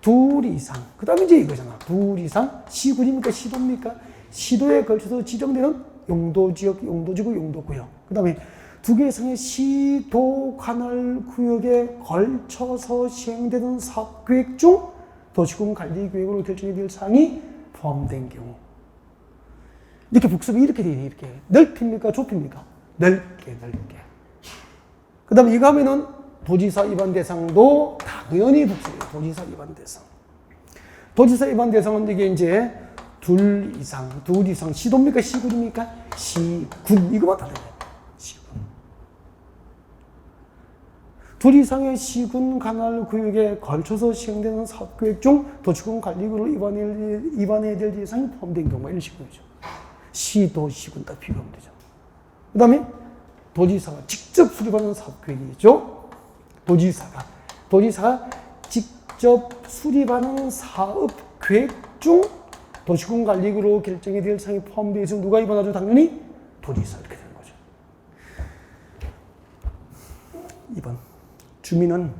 둘 이상. 그 다음에 이제 이거잖아. 둘 이상. 시군입니까? 시도입니까? 시도에 걸쳐서 지정되는 용도지역, 용도지구, 용도구역. 그 다음에 두 개 이상의 시도 관할 구역에 걸쳐서 시행되는 사업계획 중 도시군 관리계획으로 결정이 될 사항이 포함된 경우. 이렇게 복습이 이렇게 돼요. 이렇게. 넓힙니까? 좁힙니까? 넓게. 그 다음에 이거 하면은 도지사 위반 대상도 당연히 복습이에요. 도지사 위반 대상. 도지사 위반 대상은 이게 이제 둘 이상, 시도입니까? 시군입니까? 시군. 이거만 다 돼요. 시군. 둘 이상의 시군 관할 구역에 걸쳐서 시행되는 사업계획 중 도시군 관리구역을 위반해야 될 대상이 포함된 경우, 이런 식으로죠. 시도, 시군 딱 비교하면 되죠. 그 다음에 도지사가 직접 수립하는 사업계획이죠. 도지사가 직접 수립하는 사업계획 중 도시군 관리구역으로 결정이 될 사항이 포함되어 있으면 누가 위반하죠? 당연히 도지사. 이렇게 되는 거죠. 2번. 주민은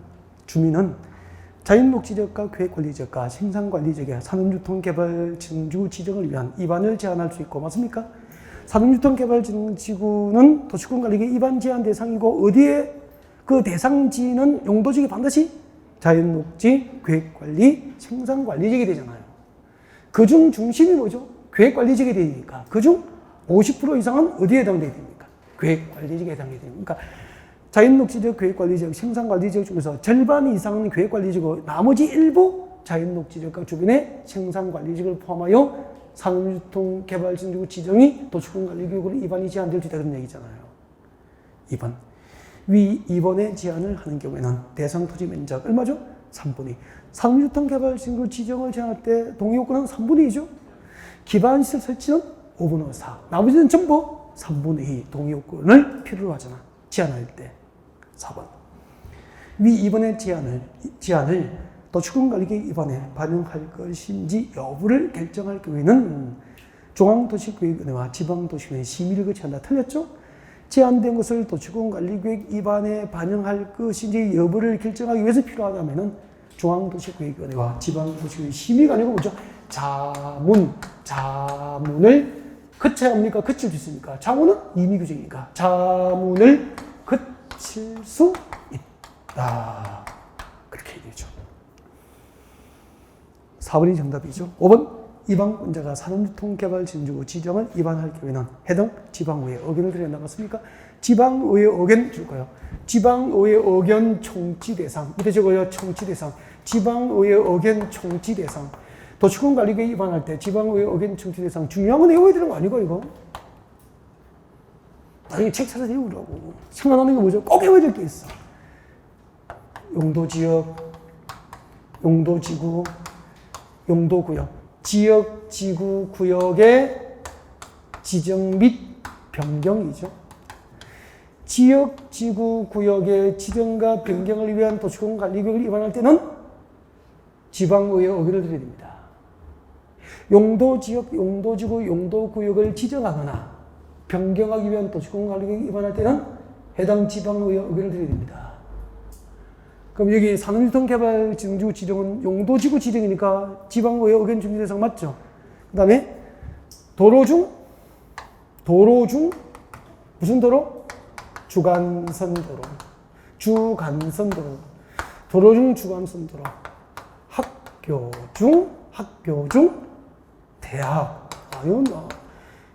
자연녹지지역과 계획관리지역과 생산관리지역의 산업유통개발지구 지정을 위한 위반을 제한할 수 있고, 맞습니까? 산업유통개발지구는 도시군 관리계획 위반 제한 대상이고, 어디에 그 대상지는 용도지역이 반드시 자연녹지, 계획관리, 생산관리지역이 되잖아요. 그중 중심이 뭐죠? 계획관리지역이 되니까. 그중 50% 이상은 어디에 해당되게 됩니까? 계획관리지역에 해당되게 됩니까? 자연녹지지역, 계획관리지역, 생산관리지역 중에서 절반 이상은 계획관리지역이고 나머지 일부 자연녹지지역과 주변의 생산관리지역을 포함하여 산업유통개발지구 지정이 도시군관리구역으로 위반이 제한될 수 있다, 그런 얘기잖아요. 2번. 위 2번의 제한을 하는 경우에는 대상 토지 면적 얼마죠? 3분의 2. 산업유통개발지구 지정을 제한할 때 동의요건은 3분의 2죠. 기반시설 설치는 5분의 4. 나머지는 전부 3분의 2 동의요건을 필요로 하잖아. 제한할 때. 4번. 위 2번의 제한을 도시군관리계획 위반에 반영할 것인지 여부를 결정할 경우에는 중앙도시계획위원회와 지방도시위원회 심의를 거쳐한다. 틀렸죠? 제한된 것을 도시군관리계획 위반에 반영할 것인지 여부를 결정하기 위해서 필요하다면 중앙도시계획위원회와 지방도시위원회 심의가 아니고 뭐죠? 자문을 거쳐야 합니까? 거칠 수 있습니까? 자문은 임의규정이니까 자문을 거칠 수 있다. 그렇게 되죠. 4번이 정답이죠. 5번. 위반권자가 산업유통개발지구 지정을 위반할 경우에는 해당 지방의회 의견을 드려야 나갔습니까? 지방의회 의견 줄까요? 지방의회 의견 총지대상. 밑에 적어요. 총지대상. 지방의회 의견 총지대상. 도시군관리계획 위반할 때 지방의회 의견 총지대상. 중요한 건 외워야 되는 거 아니고, 이거? 나중에 책 찾아서 외우라고. 생각나는 게 뭐죠? 꼭 외워야 될 게 있어. 용도지역, 용도지구, 용도구역. 지역, 지구, 구역의 지정 및 변경이죠. 지역, 지구, 구역의 지정과 변경을 위한 도시군관리계획을 위반할 때는 지방의회 의견을 드려야 됩니다. 용도지역, 용도지구, 용도구역을 지정하거나 변경하기 위한 도시군관리계획 위반할 때는 해당 지방의회 의견을 드려야 됩니다. 그럼 여기 산업유통개발지구 지정은 용도지구 지정이니까 지방의회 의견 준비 대상 맞죠? 그 다음에 도로 중 무슨 도로? 주간선도로. 도로 중 주간선도로. 학교 중 대학.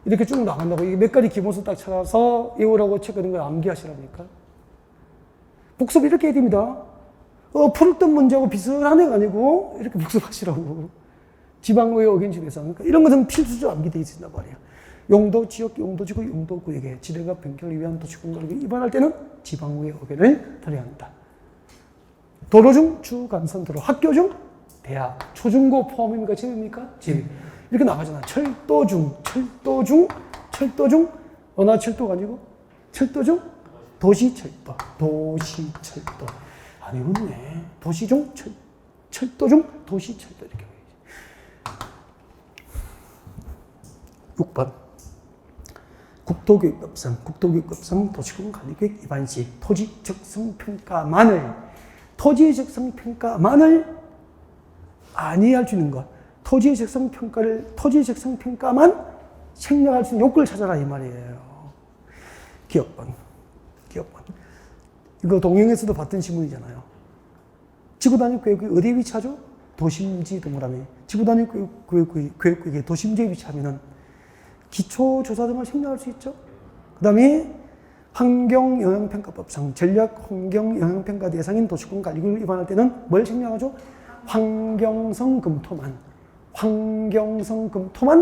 이렇게 쭉 나간다고. 이게 몇 가지 기본서 딱 찾아서 외우라고 체크하는 걸 암기하시라니까. 복습 이렇게 해야 됩니다. 풀었던 문제하고 비슷한 애가 아니고 이렇게 복습하시라고. 지방의회 의견 중에서. 그러니까 이런 것은 필수적으로 암기되어 있단 말이에요. 용도지역, 용도지구, 용도구역의 지정과 변경을 위한 도시군관리계획 위반할 때는 지방의회 의견을 드려야 한다. 도로 중 주간선도로. 학교 중 대학. 초중고 포함입니까? 제외입니까? 제외. 이렇게 나가잖아. 철도 중 어느 철도가 아니고 철도 중 도시철도. 아니겠네. 철도 중 도시철도 이렇게. 6번. 국토교육법상 도시군관리계획 위반 시 토지 적성평가만을 아니할 수 있는 것. 토지 적성평가만 생략할 수 있는 요건을 찾아라 이 말이에요. 기억번. 이거 동영에서도 봤던 지문이잖아요. 지구단위구역이 어디에 위치하죠? 도심지 동그라미. 지구단위구역의 도심지에 위치하면은 기초조사 등을 생략할 수 있죠. 그 다음에 환경영향평가법상 전략환경영향평가 대상인 도시군관리구역을 위반할 때는 뭘 생략하죠? 환경성 검토만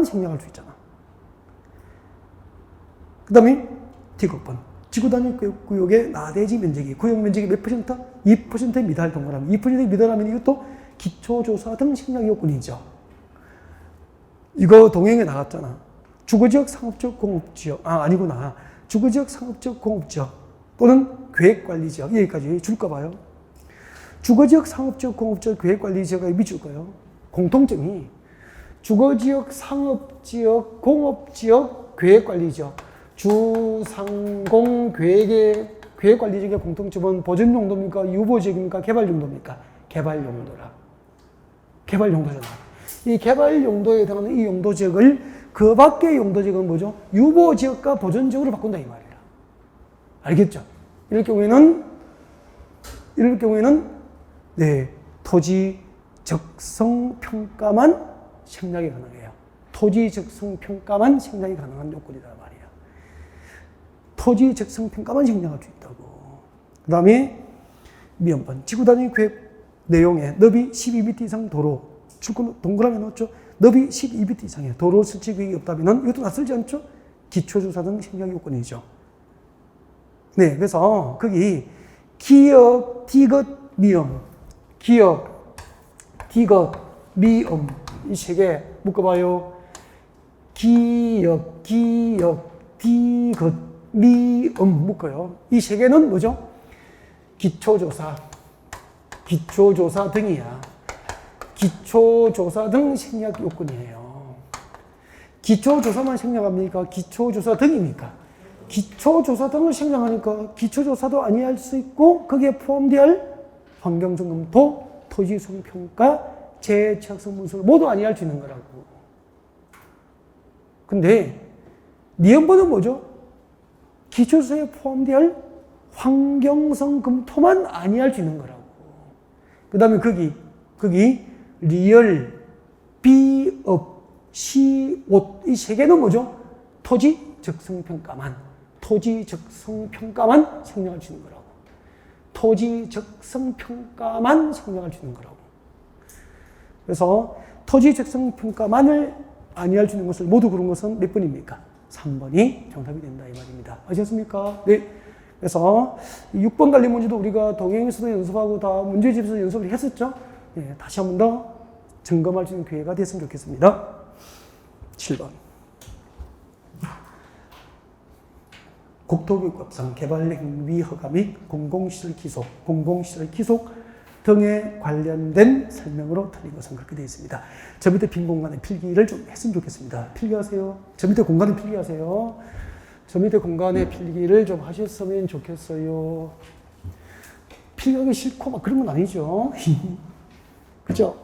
생략할 수 있잖아. 그 다음에 D급번. 지구단위구역의 나대지 면적이 구역 면적이 몇 %? 2%에 미달 동그라미. 2%에 미달하면 이것도 기초조사 등 생략 요건이죠. 이거 동행에 나갔잖아. 주거지역 상업지역 공업지역. 아니구나. 주거지역 상업지역 공업지역 또는 계획관리지역. 여기까지 줄까 봐요. 주거지역 상업지역 공업지역 계획관리지역에 미칠 거예요. 공통점이 주거지역 상업지역 공업지역 계획관리지역 주상공 계획관리지역의 공통점은 보전용도입니까? 유보지역입니까? 개발용도입니까? 개발용도라. 개발용도잖아. 이 개발용도에 해당하는 이 용도지역을 그 밖의 용도지역은 뭐죠? 유보지역과 보전지역으로 바꾼다 이 말이야. 알겠죠? 이럴 경우에는 네, 토지 적성평가만 생략이 가능해요. 토지 적성평가만 생략이 가능한 요건이다 말이야. 토지 적성평가만 생략할 수 있다고. 그 다음에 미연번. 지구단위 계획 내용에 너비 12m 이상 도로 동그라미 넣었죠. 너비 12m 이상의 도로 설치 계획이 없다면 이것도 낯설지 않죠? 기초조사 등 생략 요건이죠. 네, 그래서 거기 기역, 디귿, 미음, 기역, 디귿, 미음 이 세 개 묶어봐요. 기역, 디귿, 미음 묶어요. 이 세 개는 뭐죠? 기초조사 등이야. 기초조사 등 생략 요건이에요. 기초조사만 생략합니까? 기초조사 등입니까? 기초조사 등을 생략하니까 기초조사도 아니할 수 있고 거기에 포함될 환경점검도, 토지성평가, 재채학성 문서를 모두 아니할 수 있는 거라고. 근데 니은번은 뭐죠? 기초조사에 포함될 환경성 검토만 아니할 수 있는 거라고. 그 다음에 거기 리얼, 비업, 시옷 이 세 개는 뭐죠? 토지 적성평가만 생략할 수 있는 거라고. 토지 적성평가만 생략할 수 있는 거라고. 그래서 토지 적성평가만을 아니할 수 있는 것을 모두 그런 것은 몇 번입니까? 3번이 정답이 된다 이 말입니다. 아셨습니까? 네. 그래서 6번 관리 문제도 우리가 동행에서도 연습하고 다 문제집에서 연습을 했었죠. 네, 다시 한 번 더 점검할 수 있는 기회가 됐으면 좋겠습니다. 7번. 국토교육법상 개발행위 허가 및 공공시설 기속 등에 관련된 설명으로 틀린 것은 그렇게 되어 있습니다. 저 밑에 빈 공간에 필기를 좀 했으면 좋겠습니다. 필기하세요. 저 밑에 공간에 필기하세요. 저 밑에 공간에 필기를 좀 하셨으면 좋겠어요. 필기하기 싫고 막 그런 건 아니죠. 그죠?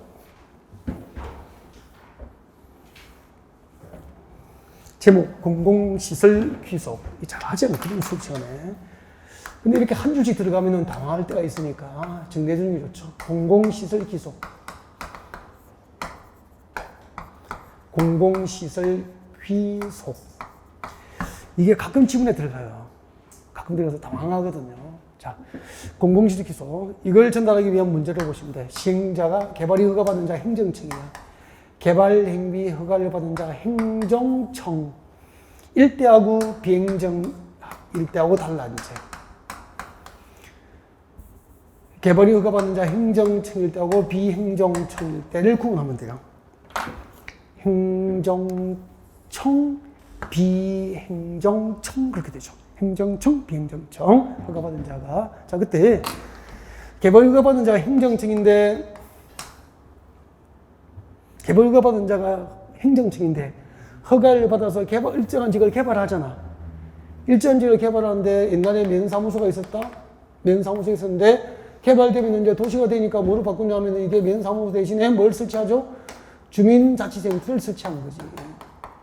제목, 공공시설 귀속. 잘하지 않거든요, 수업 시간에. 근데 이렇게 한 줄씩 들어가면 당황할 때가 있으니까 정리해주는 게 좋죠. 공공시설 귀속. 공공시설 귀속. 이게 가끔 지문에 들어가요. 가끔 들어가서 당황하거든요. 자, 공공시설 귀속. 이걸 전달하기 위한 문제를 보시면 돼. 시행자가 개발이 허가받는 자가 행정청이야. 개발행위 허가를 받은 자가 행정청. 일대하고 비행정, 일대하고 달라, 이제. 개발이 허가받는 자 행정청일 때하고 비행정청일 때를 구분하면 돼요. 행정청, 비행정청 그렇게 되죠. 행정청, 비행정청 허가받은 자가. 자, 그때 개발 허가받은 자가 행정청인데 개발 허가받은 자가 행정청인데 허가를 받아서 일정한 지역을 개발하잖아. 일정한 지역을 개발하는데 옛날에 면사무소가 있었다? 면사무소가 있었는데 개발되면 이제 도시가 되니까 뭐로 바꾸냐면 이게 면사무소 대신에 뭘 설치하죠? 주민자치센터를 설치하는 거지.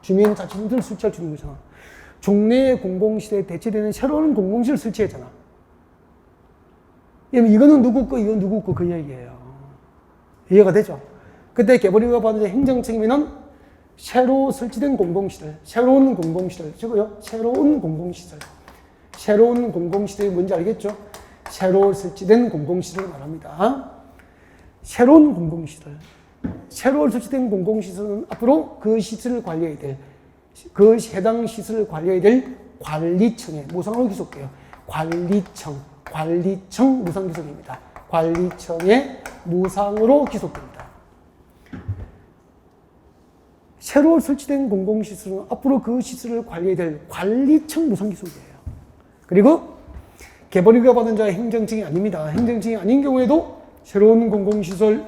주민자치센터를 설치할 수 있는 거잖아. 종래의 공공시대에 대체되는 새로운 공공시를 설치했잖아. 이거는 누구 거, 이건 누구 거 그 얘기예요. 이해가 되죠? 그때 개발허가 받은 행정 책임에는 새로 설치된 공공시설, 새로운 공공시설, 저거요? 새로운 공공시설. 새로운 공공시설이 뭔지 알겠죠? 새로 설치된 공공시설을 말합니다. 새로운 공공시설. 새로 설치된 공공시설은 앞으로 그 시설을 관리해야 될, 그 해당 시설을 관리해야 될 관리청에 무상으로 기속돼요. 관리청 무상 기속입니다. 관리청에 무상으로 기속됩니다. 새로 설치된 공공시설은 앞으로 그 시설을 관리해야 될 관리청 무상 기속이에요. 그리고 개발허가 받은 자의 행정청이 아닙니다. 행정청이 아닌 경우에도 새로운 공공시설은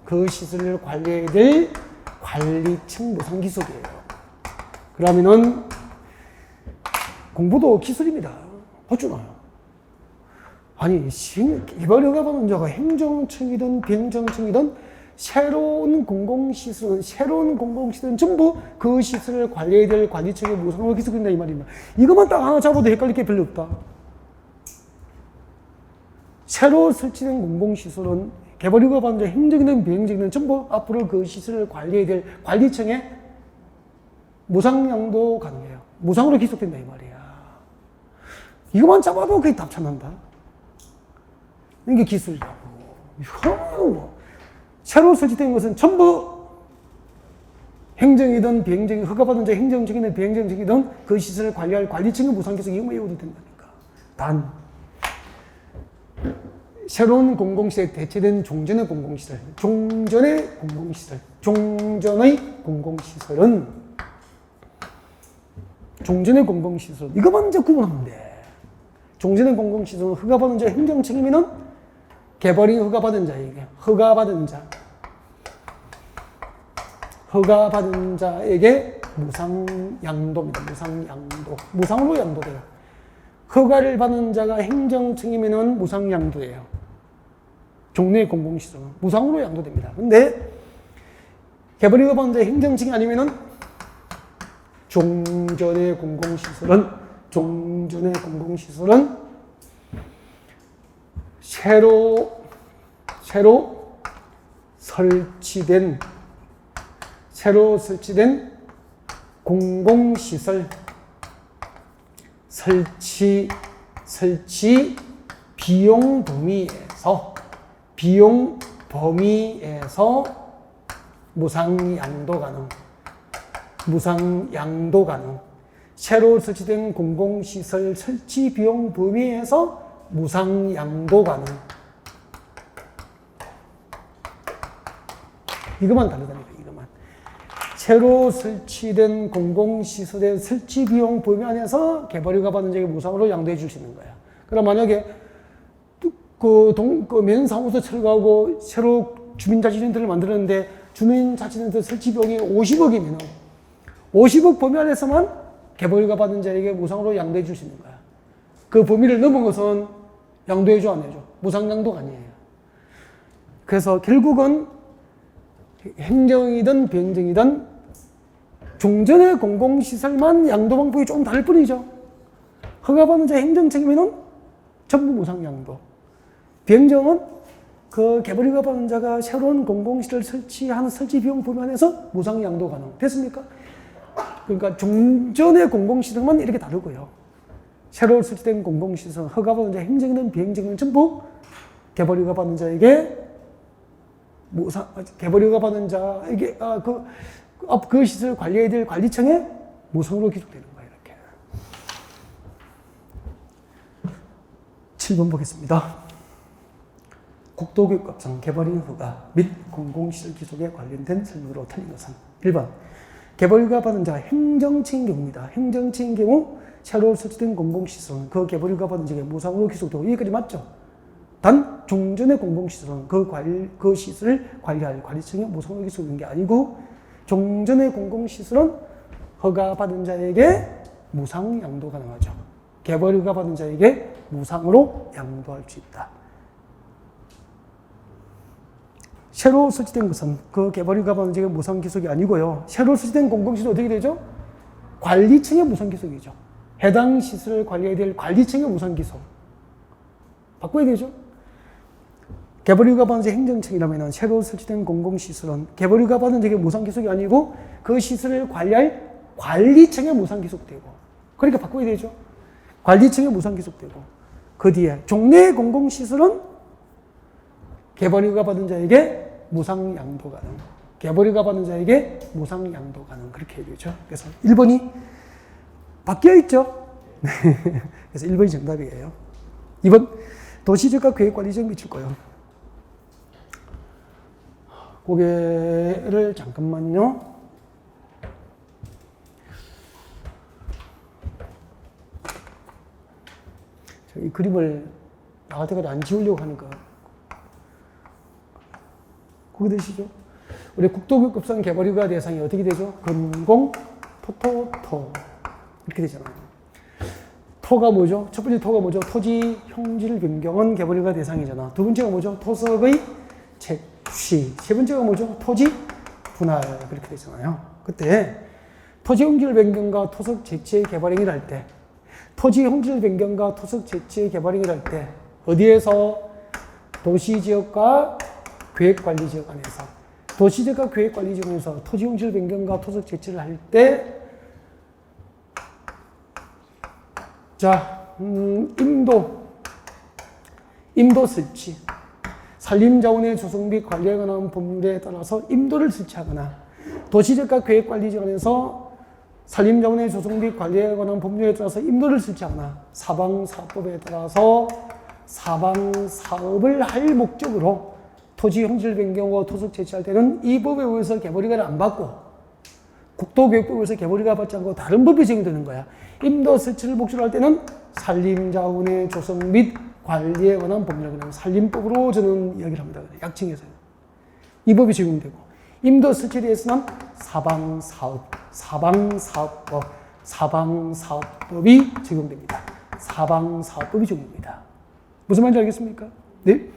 그 시설을 관리해야 될 관리청 무상 기속이에요. 그러면은 공부도 기술입니다. 어쩌나요? 아니, 개발허가 받은 자가 행정청이든 비행정청이든 새로운 공공시설은 전부 그 시설을 관리해야 될 관리청의 무상으로 기속된다 이 말입니다. 이것만 딱 하나 잡아도 헷갈릴 게 별로 없다. 새로 설치된 공공시설은 개발허가 받은 자 행정이든 비행정이든 전부 앞으로 그 시설을 관리해야 될 관리청에 무상양도 가능해요. 무상으로 기속된다 이 말이야. 이것만 잡아도 그게 답 찾는다. 이게 기술이라고. 이거 새로 설치된 것은 전부 행정이든 비행정이든 허가받은 자 행정청이든 비행정청이든 그 시설을 관리할 관리청의 무상기속 이거 외워도 된다니까. 단 새로운 공공시설에 대체된 종전의 공공시설, 종전의 공공시설 이거 먼저 구분하면 돼. 종전의 공공시설은 허가받은 자 행정청이면은 개발이 허가받은 자에게 허가받은 자에게 무상양도입니다. 무상으로 양도돼요. 허가를 받은 자가 행정청이면은 무상양도예요. 종래 공공시설은 무상으로 양도됩니다. 근데 개발이 허가받은 자 행정청이 아니면은 종전의 공공시설은 새로 설치된 공공시설 설치 비용 범위에서 무상양도 가능. 새로 설치된 공공시설 설치 비용 범위에서 무상양도 가능. 이것만 다르다니까, 이것만. 새로 설치된 공공시설의 설치 비용 범위 안에서 개발허가 받은 자에게 무상으로 양도해 줄 수 있는 거야. 그럼 만약에 면사무소 철거하고 새로 주민자치센터를 만들었는데 주민자치센터 설치 비용이 50억이면 50억 범위 안에서만 개발허가 받은 자에게 무상으로 양도해 줄 수 있는 거야. 그 범위를 넘은 것은 양도해줘 안 해줘? 무상양도가 아니에요. 그래서 결국은 행정이든 비행정이든 종전의 공공시설만 양도 방법이 조금 다를 뿐이죠. 허가받은 자 행정청이면은 전부 무상양도. 비행정은 그 개발허가 받은 자가 새로운 공공시설 설치하는 설치 비용 범위 안에서 무상양도 가능. 됐습니까? 그러니까 종전의 공공시설만 이렇게 다르고요. 새로 설치된 공공시설, 허가받은 자 행정이든 비행정이든 전부 개발허가 받은 자에게 개발허가 받은 자에게 그 시설 관리해야 될 관리청에 무상으로 기록되는 거예요. 이렇게. 7번 보겠습니다. 국도교육법상 개발인 허가 및 공공시설 기속에 관련된 설명으로 틀린 것은 1번 개발허가 받은 자가 행정청인 경우입니다. 행정청인 경우 새로 설치된 공공시설은 그 개발허가 받은 자에게 무상으로 기속되고 여기까지 맞죠? 단 종전의 공공시설은 그 시설을 관리할 관리청의 무상으로 기소되는 게 아니고 종전의 공공시설은 허가받은 자에게 무상 양도 가능하죠. 개발 허가 받은 자에게 무상으로 양도할 수 있다. 새로 설치된 것은 그 개발 허가 받은 자에게 무상 기속이 아니고요. 새로 설치된 공공시설은 어떻게 되죠? 관리청의 무상 기속이죠. 해당 시설을 관리해야 될 관리청의 무상 기속. 바꿔야 되죠. 개발허가 받은 자 행정청이라면 새로 설치된 공공시설은 개발허가 받은 자에게 무상 기속이 아니고 그 시설을 관리할 관리청에 무상 기속되고, 그러니까 바꿔야 되죠. 관리청에 무상 기속되고, 그 뒤에 종래 공공시설은 개발허가 받은 자에게 무상 양도 가능. 개발허가 받은 자에게 무상 양도 가능. 그렇게 해야 되죠. 그래서 1번이 바뀌어 있죠. 그래서 1번이 정답이에요. 2번 도시적과 계획관리적 미칠 거예요. 고개를 잠깐만요. 이 그림을 나갈 때까지 안 지우려고 하니까 거기 되시죠? 우리 국도교육급상 개발휴가 대상이 어떻게 되죠? 근공, 토 이렇게 되잖아요. 토가 뭐죠? 첫 번째 토가 뭐죠? 토지 형질 변경은 개발휴가 대상이잖아. 두 번째가 뭐죠? 토석의 채취. 세 번째가 뭐죠? 토지 분할. 그렇게 되잖아요. 그때 토지 형질 변경과 토석 채취의 개발행위를 할 때, 토지 형질 변경과 토석 채취의 개발행위를 할 때 어디에서? 도시지역과 계획관리지역 안에서. 도시지역과 계획관리지역 안에서 토지 형질 변경과 토석 채취를 할 때, 자, 임도 설치. 산림자원의 조성 및 관리에 관한 법률에 따라서 임도를 설치하거나, 도시지역과 계획관리지역 안에서 산림자원의 조성 및 관리에 관한 법률에 따라서 임도를 설치하거나, 사방사업법에 따라서 사방사업을 할 목적으로 토지 형질 변경과 토석 채취할 때는 이 법에 의해서 개발허가를 안 받고, 국도교육법에 의해서 개발허가 받지 않고 다른 법이 적용되는 거야. 임도 설치를 목적으로 할 때는 산림자원의 조성 및 관리에 관한 법률에 관한 산림법으로 저는 이야기를 합니다. 약칭해서요. 이 법이 적용되고, 임도 설치에 대해서는 사방사업법이 적용됩니다. 사방사업법이 적용됩니다. 무슨 말인지 알겠습니까? 네?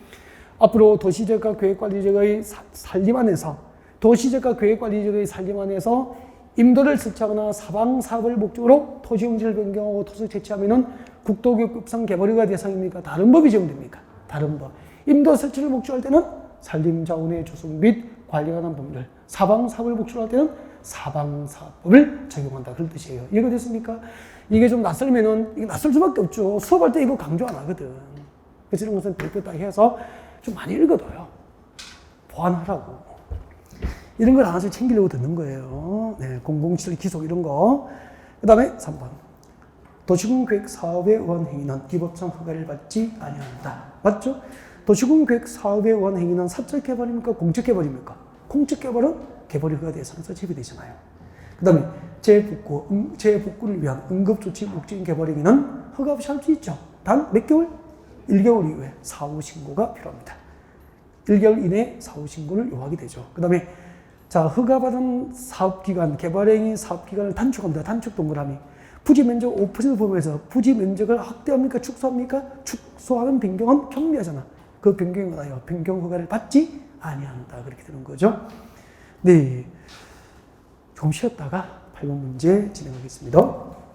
앞으로 도시지역과 계획관리지역의 산림 안에서, 도시지역과 계획관리지역의 산림 안에서 임도를 설치하거나 사방사업을 목적으로 토지 형질 변경하고 토석 채취하면은 국도교육급상 개발허가 대상입니까? 다른 법이 적용됩니까? 다른 법. 임도 설치를 목적으로 할 때는 산림자원의 조성 및 관리에 관한 법률, 사방사업을 목적으로 할 때는 사방사업법을 적용한다. 그런 뜻이에요. 이해가 됐습니까? 이게 좀 낯설면은, 이게 낯설 수밖에 없죠. 수업할 때 이거 강조 안 하거든. 그래서 이런 것은 별표 딱 해서 좀 많이 읽어둬요. 보완하라고. 이런 걸 하나씩 챙기려고 듣는 거예요. 네, 공공시설 기속 이런 거. 그 다음에 3번. 도시군계획 사업에 의한 행위는 이 법상 허가를 받지 아니한다. 맞죠? 도시군계획 사업에 의한 행위는 사적 개발입니까? 공적 개발입니까? 공적 개발은 개발 허가 대상에서 제외되잖아요. 그 다음에 재복구를 위한 응급조치 목적인 개발 행위는 허가 없이 할 수 있죠. 단 몇 개월? 1개월 이후에 사후 신고가 필요합니다. 1개월 이내에 사후 신고를 요하게 되죠. 그 다음에 자, 허가받은 사업기간, 개발행위 사업기간을 단축합니다. 단축 동그라미. 부지 면적 5% 범위에서 부지 면적을 확대합니까? 축소합니까? 축소하는 변경은 경미하잖아. 그 변경에 관하여 변경 허가를 받지 아니한다. 그렇게 되는 거죠. 네. 좀 쉬었다가 8번 문제 진행하겠습니다.